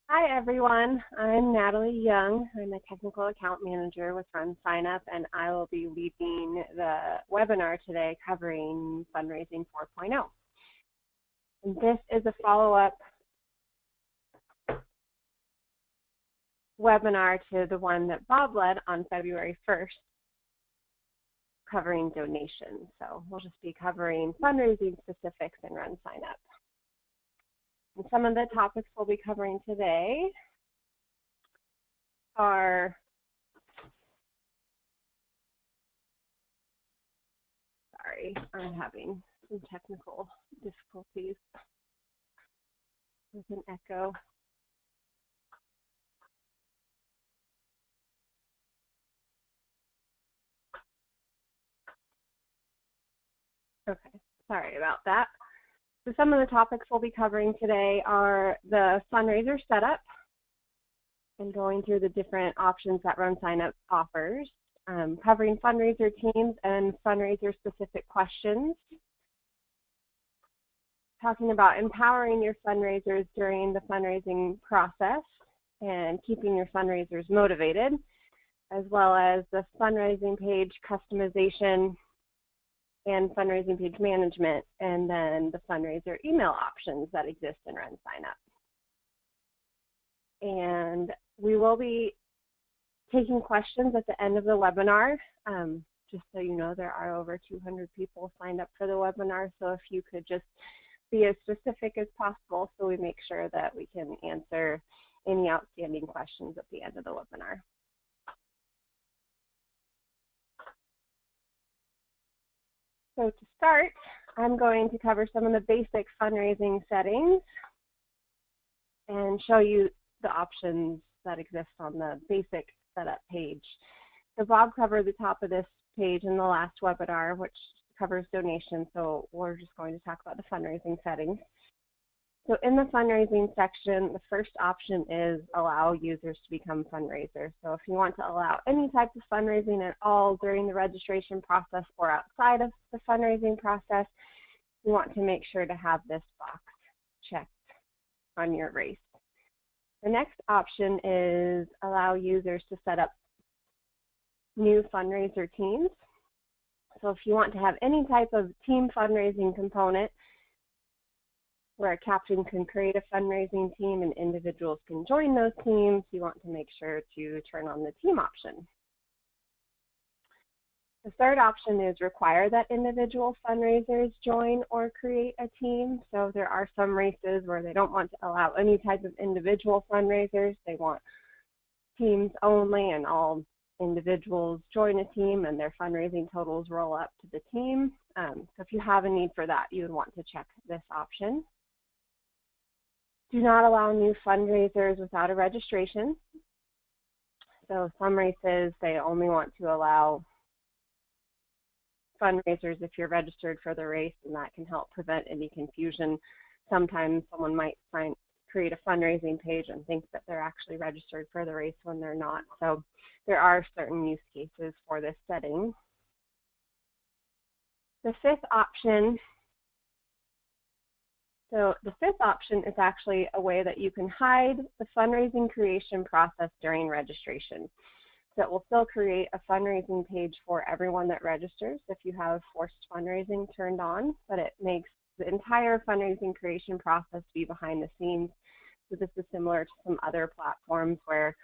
Hi everyone, I'm Natalie Young. I'm a Technical Account Manager with RunSignUp, and I will be leading the webinar today covering Fundraising 4.0. And this is a follow-up webinar to the one that Bob led on February 1st, covering donations. So we'll just be covering fundraising specifics in RunSignUp. And some of the topics we'll be covering today are I'm having some technical difficulties with an echo. Okay, sorry about that. So some of the topics we'll be covering today are the fundraiser setup and going through the different options that RunSignUp offers, covering fundraiser teams and fundraiser specific questions, talking about empowering your fundraisers during the fundraising process and keeping your fundraisers motivated, as well as the fundraising page customization and fundraising page management, and then the fundraiser email options that exist in RunSignUp. And we will be taking questions at the end of the webinar. Just so you know, there are over 200 people signed up for the webinar, so if you could just be as specific as possible so we make sure that we can answer any outstanding questions at the end of the webinar. So to start, I'm going to cover some of the basic fundraising settings and show you the options that exist on the basic setup page. So Bob covered the top of this page in the last webinar, which covers donations, so we're just going to talk about the fundraising settings. So in the fundraising section, the first option is allow users to become fundraisers. So if you want to allow any type of fundraising at all during the registration process or outside of the fundraising process, you want to make sure to have this box checked on your race. The next option is allow users to set up new fundraiser teams. So if you want to have any type of team fundraising component, where a captain can create a fundraising team and individuals can join those teams, you want to make sure to turn on the team option. The third option is require that individual fundraisers join or create a team. So there are some races where they don't want to allow any type of individual fundraisers. They want teams only, and all individuals join a team and their fundraising totals roll up to the team. So if you have a need for that, you would want to check this option. Do not allow new fundraisers without a registration. So some races, they only want to allow fundraisers if you're registered for the race, and that can help prevent any confusion. Sometimes someone might create a fundraising page and think that they're actually registered for the race when they're not. So there are certain use cases for this setting. The fifth option is actually a way that you can hide the fundraising creation process during registration. So it will still create a fundraising page for everyone that registers if you have forced fundraising turned on, but it makes the entire fundraising creation process be behind the scenes. So this is similar to some other platforms where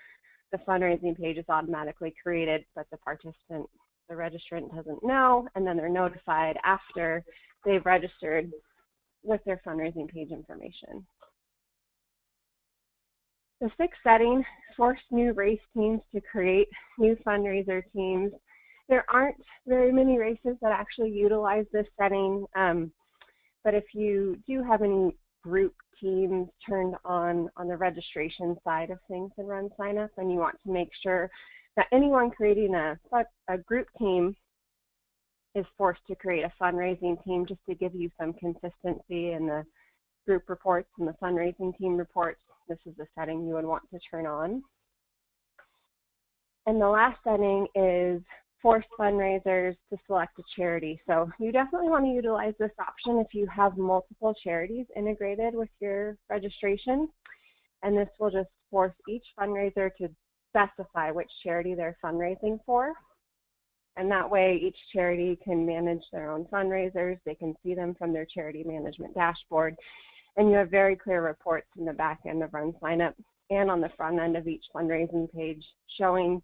the fundraising page is automatically created, but the participant, the registrant, doesn't know, and then they're notified after they've registered with their fundraising page information. The sixth setting, force new race teams to create new fundraiser teams. There aren't very many races that actually utilize this setting, but if you do have any group teams turned on the registration side of things in RunSignUp, and you want to make sure that anyone creating a group team is forced to create a fundraising team, just to give you some consistency in the group reports and the fundraising team reports. This is the setting you would want to turn on. And the last setting is force fundraisers to select a charity. So you definitely want to utilize this option if you have multiple charities integrated with your registration. and this will just force each fundraiser to specify which charity they're fundraising for. And that way each charity can manage their own fundraisers. They can see them from their charity management dashboard. And you have very clear reports in the back end of RunSignUp and on the front end of each fundraising page showing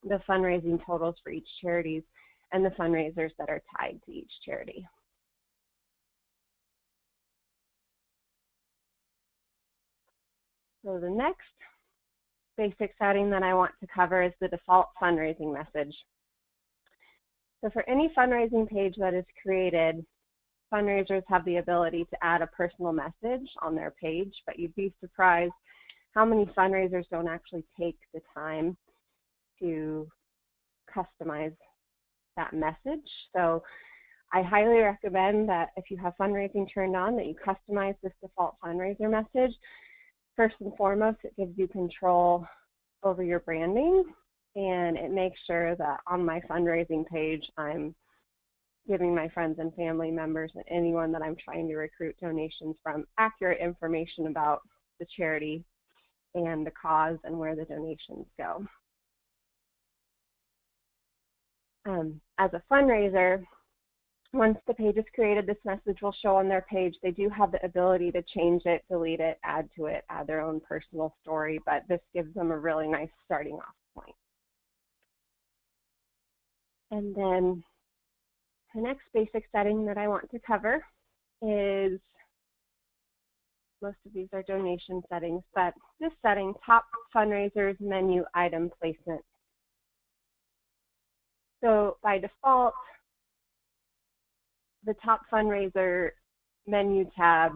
the fundraising totals for each charity and the fundraisers that are tied to each charity. So the next basic setting that I want to cover is the default fundraising message. So for any fundraising page that is created, fundraisers have the ability to add a personal message on their page, but you'd be surprised how many fundraisers don't actually take the time to customize that message. So I highly recommend that if you have fundraising turned on, that you customize this default fundraiser message. First and foremost, it gives you control over your branding, and it makes sure that on my fundraising page, I'm giving my friends and family members and anyone that I'm trying to recruit donations from accurate information about the charity and the cause and where the donations go. As a fundraiser, once the page is created, this message will show on their page. They do have the ability to change it, delete it, add to it, add their own personal story, but this gives them a really nice starting off point. And then the next basic setting that I want to cover is, most of these are donation settings, but this setting, top fundraisers menu item placement. So by default, the top fundraiser menu tab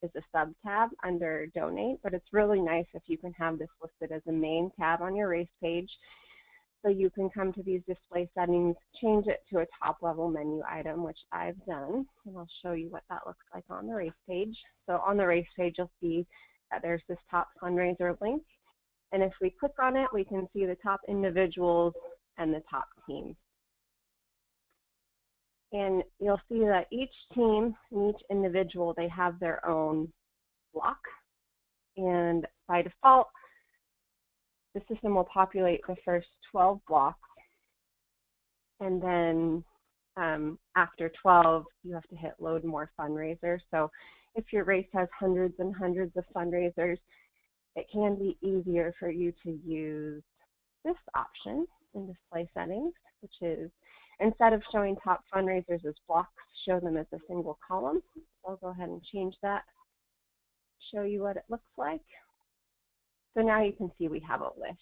is a sub-tab under donate, but it's really nice if you can have this listed as a main tab on your race page. So you can come to these display settings, change it to a top level menu item, which I've done, and I'll show you what that looks like on the race page. So on the race page, you'll see that there's this top fundraiser link. And if we click on it, we can see the top individuals and the top teams. And you'll see that each team and each individual, they have their own block. And by default, the system will populate the first 12 blocks. And then after 12, you have to hit load more fundraisers. So if your race has hundreds and hundreds of fundraisers, it can be easier for you to use this option in display settings, which is, instead of showing top fundraisers as blocks, show them as a single column. I'll go ahead and change that, show you what it looks like. So now you can see we have a list.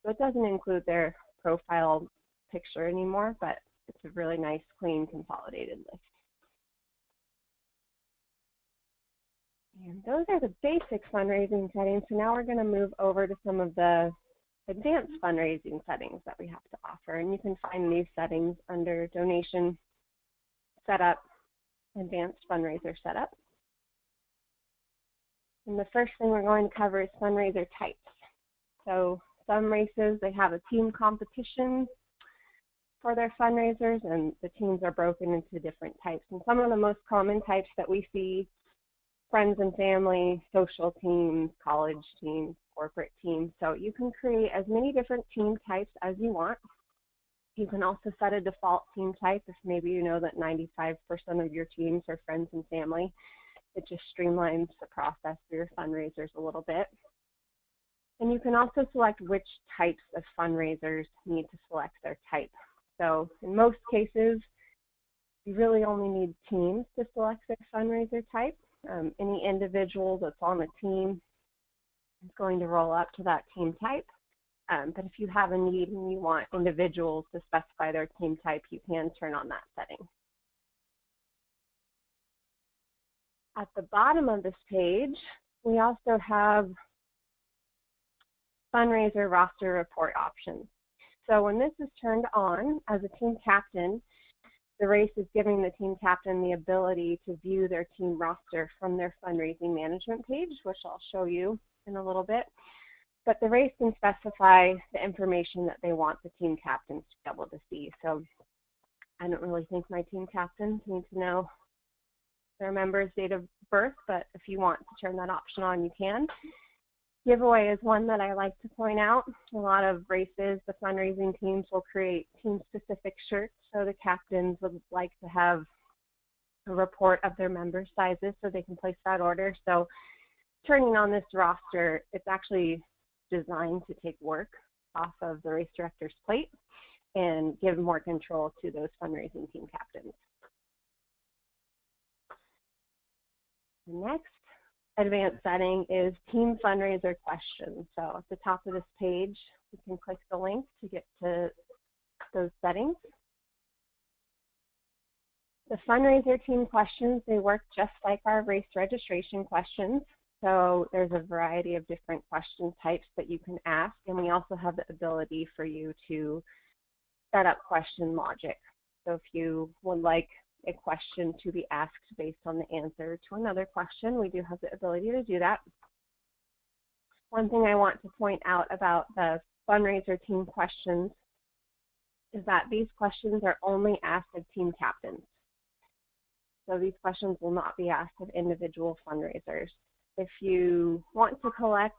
So it doesn't include their profile picture anymore, but it's a really nice, clean, consolidated list. And those are the basic fundraising settings. So now we're going to move over to some of the advanced fundraising settings that we have to offer. And you can find these settings under Donation Setup, Advanced Fundraiser Setup. And the first thing we're going to cover is fundraiser types. So some races, they have a team competition for their fundraisers, and the teams are broken into different types. And some of the most common types that we see: friends and family, social teams, college teams, corporate teams. So you can create as many different team types as you want. You can also set a default team type if maybe you know that 95% of your teams are friends and family. It just streamlines the process for your fundraisers a little bit. And you can also select which types of fundraisers need to select their type. So in most cases, you really only need teams to select their fundraiser type. Any individual that's on a team is going to roll up to that team type. But if you have a need and you want individuals to specify their team type, you can turn on that setting. At the bottom of this page, we also have fundraiser roster report options. So when this is turned on, as a team captain, the race is giving the team captain the ability to view their team roster from their fundraising management page, which I'll show you in a little bit. But the race can specify the information that they want the team captains to be able to see. So I don't really think my team captains need to know their member's date of birth, but if you want to turn that option on, you can. Giveaway is one that I like to point out. A lot of races, the fundraising teams will create team-specific shirts, so the captains would like to have a report of their member sizes so they can place that order. So turning on this roster, it's actually designed to take work off of the race director's plate and give more control to those fundraising team captains. The next advanced setting is team fundraiser questions. So at the top of this page, you can click the link to get to those settings. The fundraiser team questions, they work just like our race registration questions. So there's a variety of different question types that you can ask, and we also have the ability for you to set up question logic. So if you would like a question to be asked based on the answer to another question, we do have the ability to do that. One thing I want to point out about the fundraiser team questions is that these questions are only asked of team captains. So these questions will not be asked of individual fundraisers. If you want to collect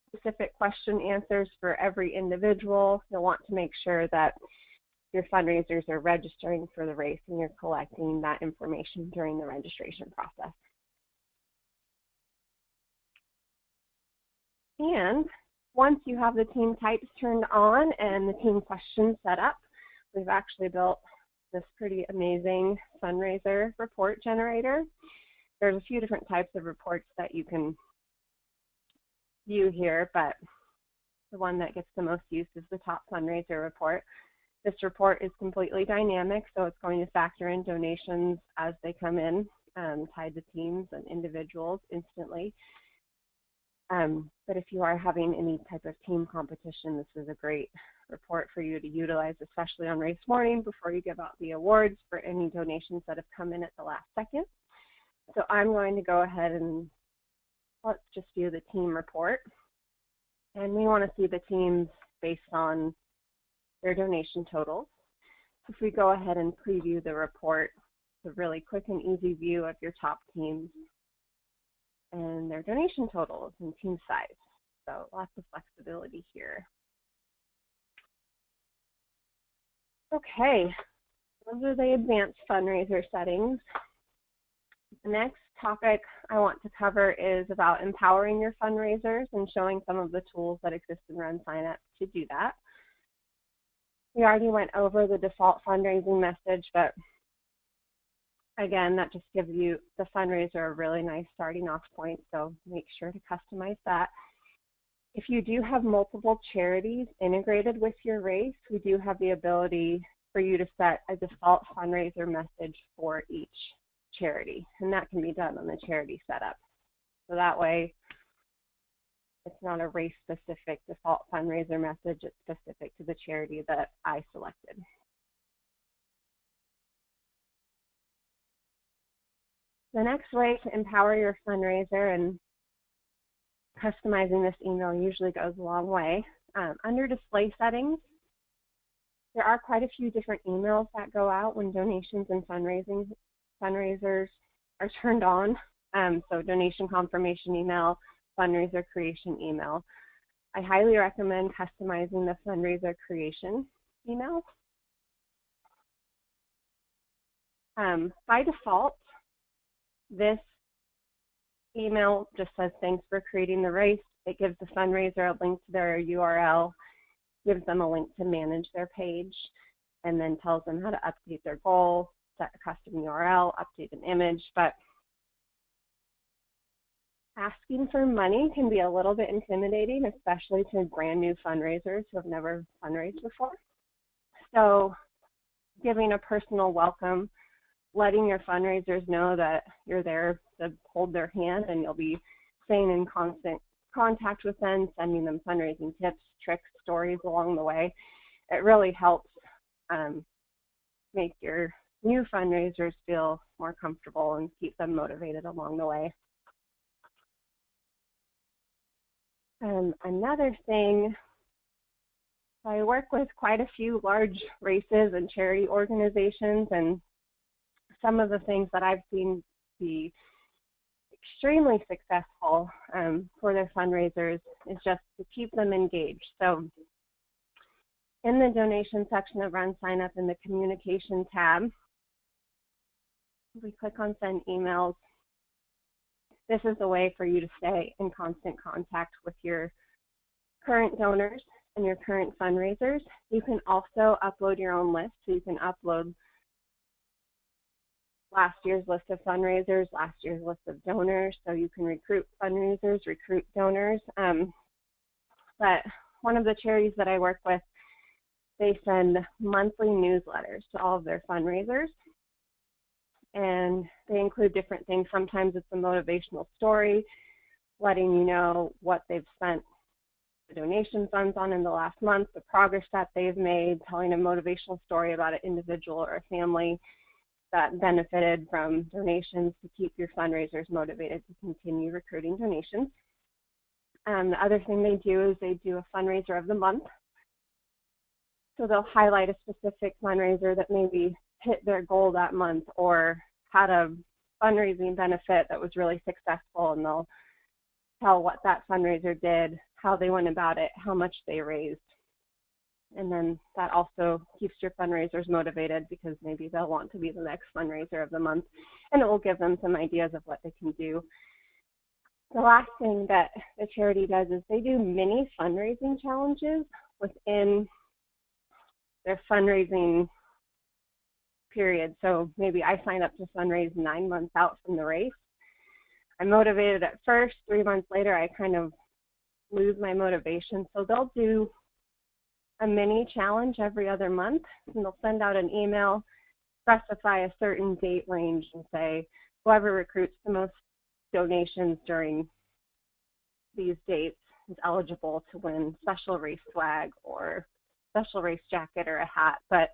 specific question answers for every individual, you'll want to make sure that your fundraisers are registering for the race and you're collecting that information during the registration process. And once you have the team types turned on and the team questions set up, we've actually built this pretty amazing fundraiser report generator. There's a few different types of reports that you can view here, but the one that gets the most use is the top fundraiser report. This report is completely dynamic, so it's going to factor in donations as they come in, tied to teams and individuals instantly. But if you are having any type of team competition, this is a great report for you to utilize, especially on race morning before you give out the awards for any donations that have come in at the last second. So I'm going to go ahead and let's just view the team report. And we want to see the teams based on their donation totals. If we go ahead and preview the report, it's a really quick and easy view of your top teams and their donation totals and team size. So lots of flexibility here. Okay, those are the advanced fundraiser settings. The next topic I want to cover is about empowering your fundraisers and showing some of the tools that exist in RunSignUp to do that. We already went over the default fundraising message, but again, that just gives you the fundraiser a really nice starting off point, so make sure to customize that. If you do have multiple charities integrated with your race, we do have the ability for you to set a default fundraiser message for each charity, and that can be done on the charity setup. So that way, it's not a race-specific default fundraiser message, it's specific to the charity that I selected. The next way to empower your fundraiser, and customizing this email usually goes a long way. Under display settings, there are quite a few different emails that go out when donations and fundraisers are turned on. So donation confirmation email, fundraiser creation email. I highly recommend customizing the fundraiser creation email. By default, this email just says thanks for creating the race. It gives the fundraiser a link to their URL, gives them a link to manage their page, and then tells them how to update their goal, set a custom URL, update an image. But asking for money can be a little bit intimidating, especially to brand new fundraisers who have never fundraised before. So giving a personal welcome, letting your fundraisers know that you're there to hold their hand and you'll be staying in constant contact with them, sending them fundraising tips, tricks, stories along the way. It really helps make your new fundraisers feel more comfortable and keep them motivated along the way. Another thing, I work with quite a few large races and charity organizations, and some of the things that I've seen be extrememely successful for their fundraisers is just to keep them engaged. So in the donation section of RunSignUp in the communication tab, if we click on send emails, this is a way for you to stay in constant contact with your current donors and your current fundraisers. You can also upload your own list, so you can upload last year's list of fundraisers, last year's list of donors, so you can recruit fundraisers, recruit donors. But one of the charities that I work with, they send monthly newsletters to all of their fundraisers, and they include different things. Sometimes it's a motivational story, letting you know what they've spent the donation funds on in the last month, the progress that they've made, telling a motivational story about an individual or a family that benefited from donations to keep your fundraisers motivated to continue recruiting donations. The other thing they do is they do a fundraiser of the month. So they'll highlight a specific fundraiser that maybe hit their goal that month or had a fundraising benefit that was really successful, and they'll tell what that fundraiser did, how they went about it, how much they raised. And then that also keeps your fundraisers motivated because maybe they'll want to be the next fundraiser of the month, and it will give them some ideas of what they can do. The last thing that the charity does is they do mini fundraising challenges within their fundraising period. So maybe I sign up to fundraise 9 months out from the race. I'm motivated at first. 3 months later, I kind of lose my motivation. So they'll do a mini challenge every other month, and they'll send out an email, specify a certain date range, and say whoever recruits the most donations during these dates is eligible to win special race swag or special race jacket or a hat. But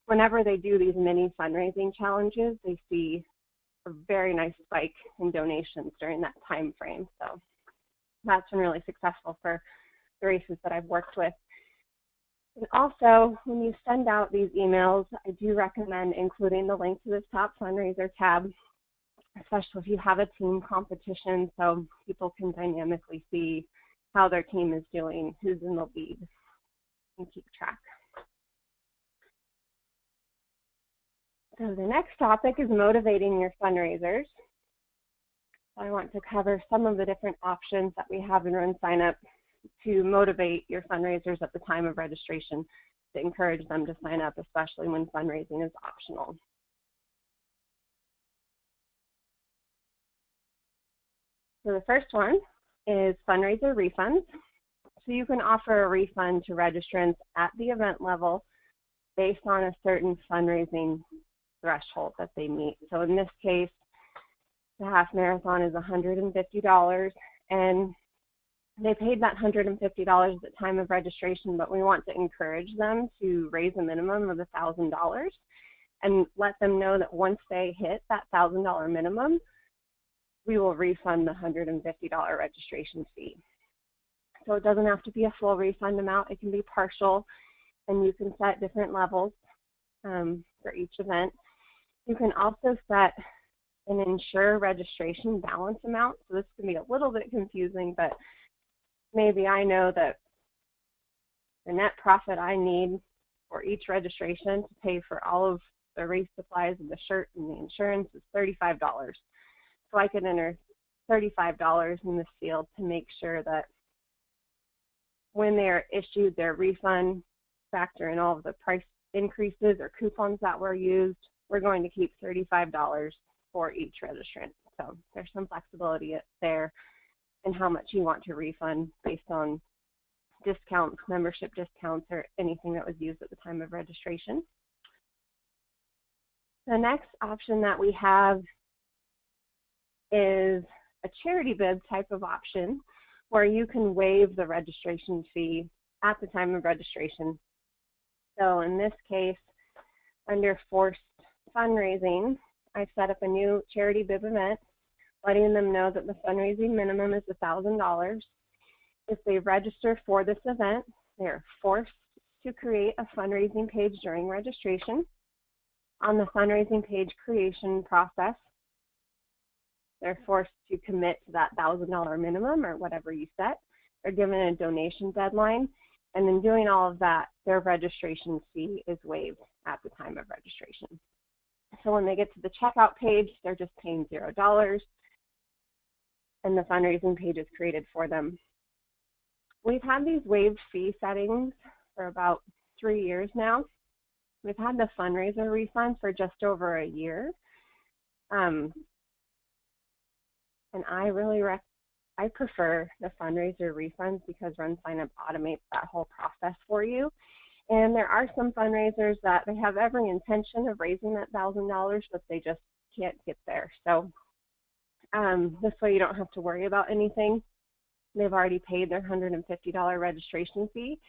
whenever they do these mini fundraising challenges, they see a very nice spike in donations during that time frame. So that's been really successful for the races that I've worked with. And also, when you send out these emails, I do recommend including the link to this top fundraiser tab, especially if you have a team competition, so people can dynamically see how their team is doing, who's in the lead, and keep track. So the next topic is motivating your fundraisers. I want to cover some of the different options that we have in RunSignUp to motivate your fundraisers at the time of registration, to encourage them to sign up, especially when fundraising is optional. So the first one is fundraiser refunds. So you can offer a refund to registrants at the event level based on a certain fundraising threshold that they meet. So in this case, the half marathon is $150, and they paid that $150 at the time of registration, but we want to encourage them to raise a minimum of $1,000 and let them know that once they hit that $1,000 minimum, we will refund the $150 registration fee. So it doesn't have to be a full refund amount. It can be partial, and you can set different levels for each event. You can also set an Insurer registration balance amount. So this can be a little bit confusing, but maybe I know that the net profit I need for each registration to pay for all of the race supplies and the shirt and the insurance is $35. So I can enter $35 in this field to make sure that when they're issued their refund, factor in all of the price increases or coupons that were used, we're going to keep $35 for each registrant. So there's some flexibility there in how much you want to refund based on discounts, membership discounts, or anything that was used at the time of registration. The next option that we have is a charity bid type of option where you can waive the registration fee at the time of registration. So in this case, under forced fundraising, I've set up a new charity bib event, letting them know that the fundraising minimum is $1,000. If they register for this event, they're forced to create a fundraising page during registration. On the fundraising page creation process, they're forced to commit to that $1,000 minimum or whatever you set. They're given a donation deadline, and in doing all of that, their registration fee is waived at the time of registration. So when they get to the checkout page, they're just paying $0, and the fundraising page is created for them. We've had these waived fee settings for about 3 years now. We've had the fundraiser refund for just over a year. And I prefer the fundraiser refunds because RunSignUp automates that whole process for you. And there are some fundraisers that they have every intention of raising that $1,000, but they just can't get there. So this way you don't have to worry about anything. They've already paid their $150 registration fee.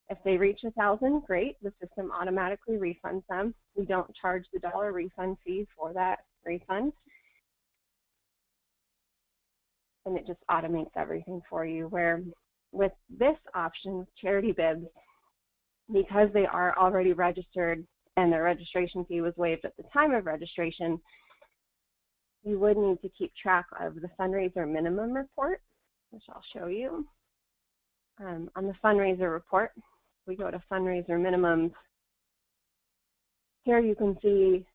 If they reach $1,000, great, the system automatically refunds them. We don't charge the dollar refund fee for that refund. And it just automates everything for you, where with this option, charity bibs, because they are already registered and their registration fee was waived at the time of registration, you would need to keep track of the Fundraiser Minimum report, which I'll show you. On the Fundraiser Report, we go to Fundraiser Minimums. Here you can see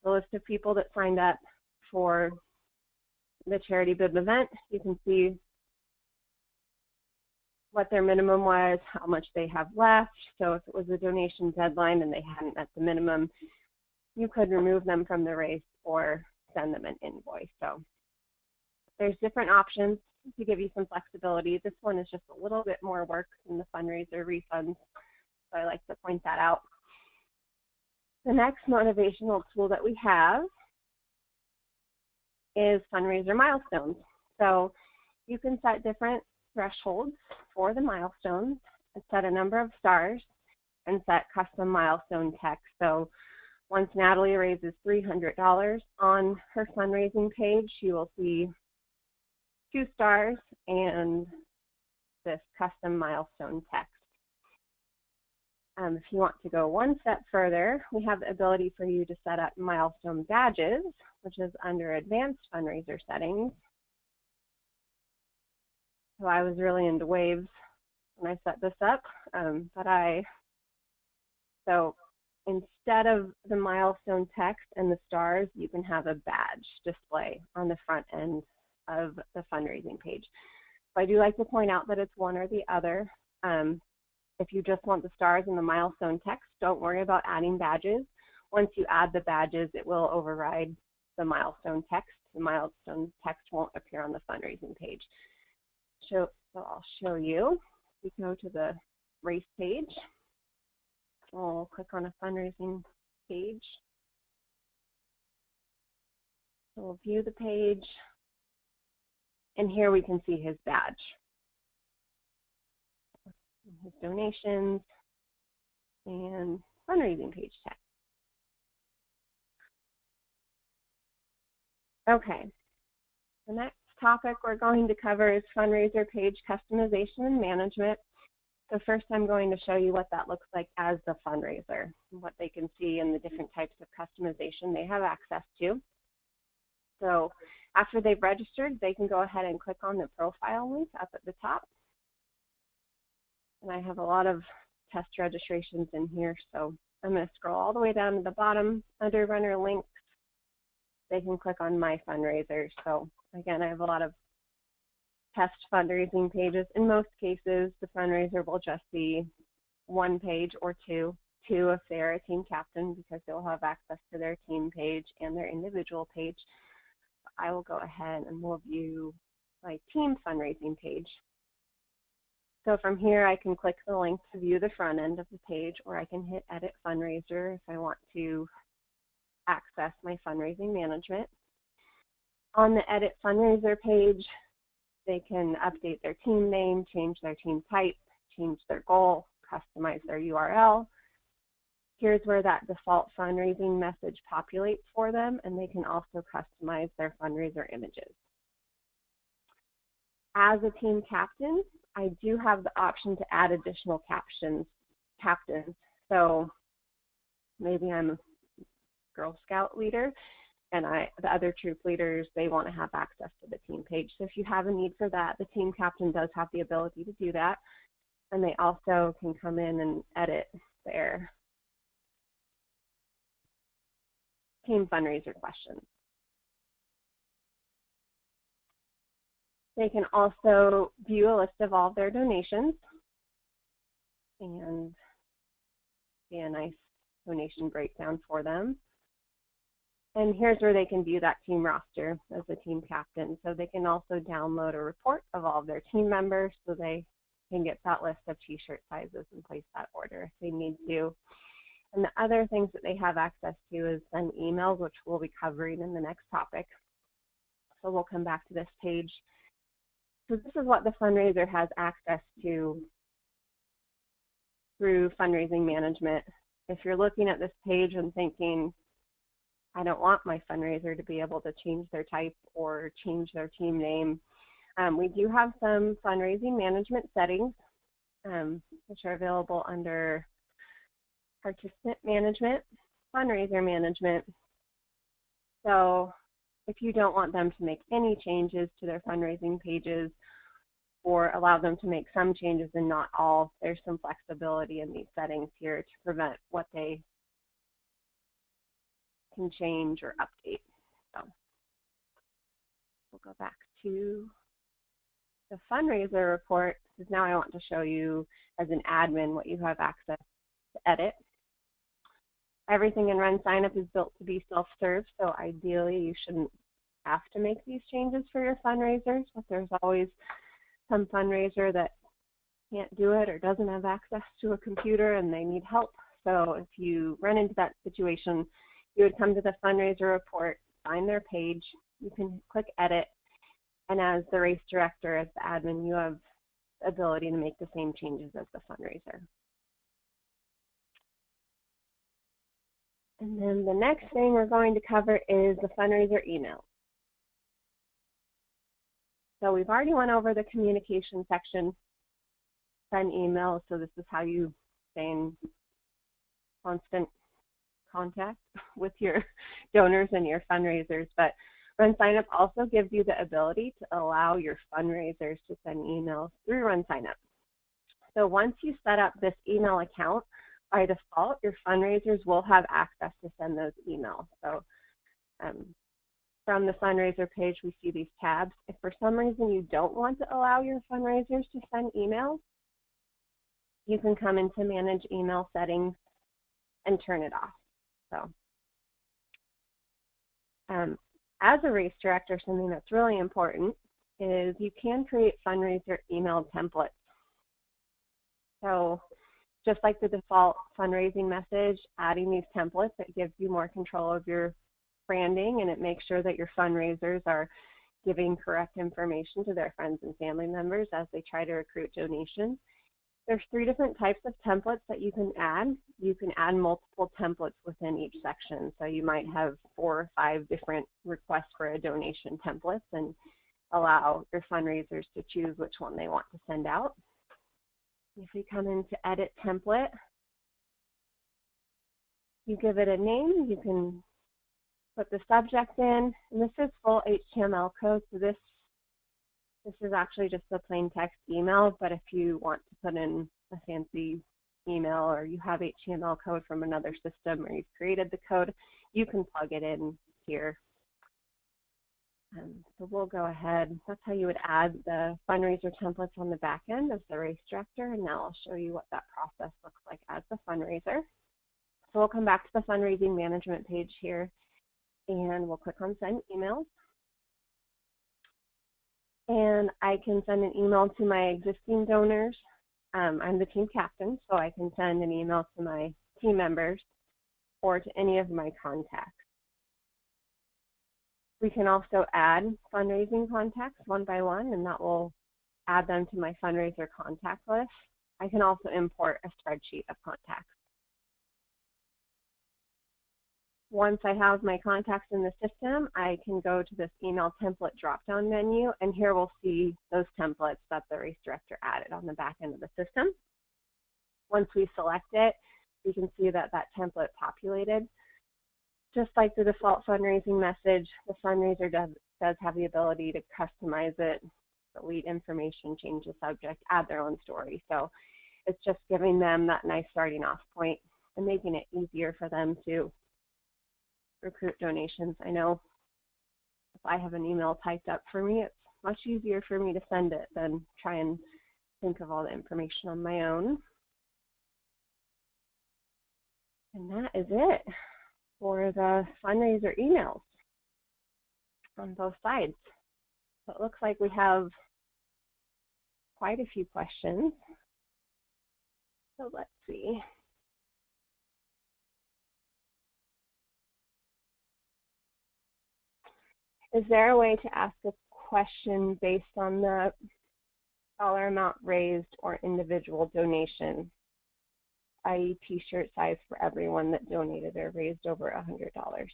the list of people that signed up for the charity bib event. You can see what their minimum was, how much they have left. So if it was a donation deadline and they hadn't met the minimum, you could remove them from the race or send them an invoice. So there's different options to give you some flexibility. This one is just a little bit more work than the fundraiser refunds, so I like to point that out. The next motivational tool that we have is Fundraiser Milestones. So you can set different thresholds for the milestones and set a number of stars and set custom milestone text. So once Natalie raises $300 on her fundraising page, you will see 2 stars and this custom milestone text. If you want to go one step further, we have the ability for you to set up Milestone Badges, which is under Advanced Fundraiser Settings. So I was really into Waives when I set this up, so instead of the milestone text and the stars, you can have a badge display on the front end of the fundraising page. So I do like to point out that it's one or the other. If you just want the stars and the milestone text, don't worry about adding badges. Once you add the badges, it will override the milestone text. The milestone text won't appear on the fundraising page. So I'll show you. We go to the race page. We'll click on a fundraising page. So we'll view the page. And here we can see his badge, his donations, and fundraising page text. Okay, the next topic we're going to cover is fundraiser page customization and management. So first I'm going to show you what that looks like as the fundraiser, and what they can see and the different types of customization they have access to. So after they've registered, they can go ahead and click on the profile link up at the top. And I have a lot of test registrations in here, so I'm going to scroll all the way down to the bottom under runner links. They can click on My Fundraiser. So again, I have a lot of test fundraising pages. In most cases, the fundraiser will just be one page or two if they're a team captain, because they'll have access to their team page and their individual page. I will go ahead and we'll view my team fundraising page. So from here, I can click the link to view the front end of the page, or I can hit Edit Fundraiser if I want to access my fundraising management. On the Edit Fundraiser page, they can update their team name, change their team type, change their goal, customize their URL. Here's where that default fundraising message populates for them, and they can also customize their fundraiser images. As a team captain, I do have the option to add additional captains. So maybe I'm Girl Scout leader, and the other troop leaders, they want to have access to the team page. So if you have a need for that, the team captain does have the ability to do that, and they also can come in and edit their team fundraiser questions. They can also view a list of all of their donations and see a nice donation breakdown for them. And here's where they can view that team roster as a team captain. So they can also download a report of all of their team members so they can get that list of t-shirt sizes and place that order if they need to. And the other things that they have access to is send emails, which we'll be covering in the next topic. So we'll come back to this page. So this is what the fundraiser has access to through fundraising management. If you're looking at this page and thinking, I don't want my fundraiser to be able to change their type or change their team name, we do have some fundraising management settings, which are available under participant management, fundraiser management. So if you don't want them to make any changes to their fundraising pages or allow them to make some changes and not all, there's some flexibility in these settings here to prevent what they can change or update. So we'll go back to the fundraiser report, because now I want to show you as an admin what you have access to edit. Everything in RunSignUp is built to be self-serve, so ideally you shouldn't have to make these changes for your fundraisers, but there's always some fundraiser that can't do it or doesn't have access to a computer and they need help. So if you run into that situation, you would come to the fundraiser report, find their page, you can click edit, and as the race director, as the admin, you have the ability to make the same changes as the fundraiser. And then the next thing we're going to cover is the fundraiser email. So we've already went over the communication section, send emails, so this is how you stay in constant contact with your donors and your fundraisers. But RunSignUp also gives you the ability to allow your fundraisers to send emails through RunSignUp. So once you set up this email account, by default, your fundraisers will have access to send those emails. So from the fundraiser page, we see these tabs. If for some reason you don't want to allow your fundraisers to send emails, you can come into Manage Email Settings and turn it off. So as a race director, something that's really important is you can create fundraiser email templates. So just like the default fundraising message, adding these templates, it gives you more control of your branding, and it makes sure that your fundraisers are giving correct information to their friends and family members as they try to recruit donations. There's 3 different types of templates that you can add. You can add multiple templates within each section. So you might have 4 or 5 different requests for a donation templates and allow your fundraisers to choose which one they want to send out. If we come into Edit Template, you give it a name, you can put the subject in, and this is full HTML code, so this is actually just a plain text email, but if you want to put in a fancy email or you have HTML code from another system or you've created the code, you can plug it in here. So we'll go ahead. That's how you would add the fundraiser templates on the back end as the race director, and now I'll show you what that process looks like as the fundraiser. So we'll come back to the fundraising management page here, and we'll click on Send Emails. And I can send an email to my existing donors. I'm the team captain, so I can send an email to my team members or to any of my contacts. We can also add fundraising contacts one by one, and that will add them to my fundraiser contact list. I can also import a spreadsheet of contacts. Once I have my contacts in the system, I can go to this email template drop-down menu, and here we'll see those templates that the race director added on the back end of the system. Once we select it, we can see that that template populated. just like the default fundraising message, the fundraiser does have the ability to customize it, delete information, change the subject, add their own story. So it's just giving them that nice starting off point and making it easier for them to recruit donations. I know if I have an email typed up for me, it's much easier for me to send it than try and think of all the information on my own. And that is it for the fundraiser emails on both sides. So it looks like we have quite a few questions. So let's see. Is there a way to ask a question based on the dollar amount raised or individual donation, i.e. t-shirt size for everyone that donated or raised over $100?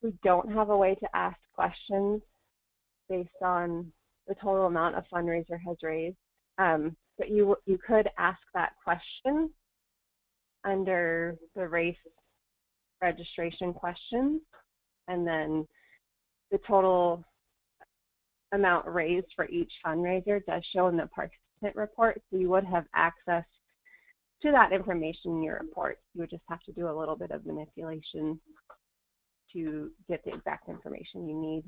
We don't have a way to ask questions based on the total amount a fundraiser has raised, but you could ask that question under the race registration questions, and then the total amount raised for each fundraiser does show in the participant report, so you would have access to that information in your report. You would just have to do a little bit of manipulation to get the exact information you need.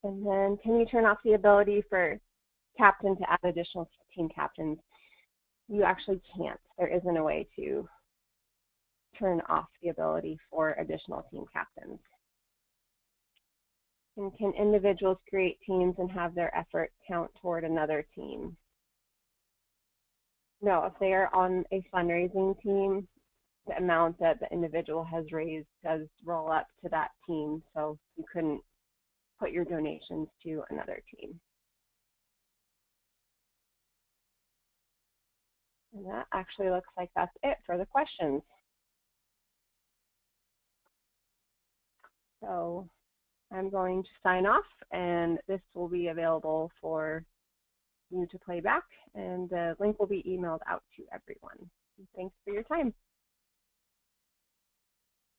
And then, can you turn off the ability for captain to add additional team captains? You actually can't. There isn't a way to turn off the ability for additional team captains. And can individuals create teams and have their effort count toward another team? No, if they are on a fundraising team, the amount that the individual has raised does roll up to that team, so you couldn't put your donations to another team. And that actually looks like that's it for the questions. So I'm going to sign off, and this will be available for you to play back, and the link will be emailed out to everyone. Thanks for your time.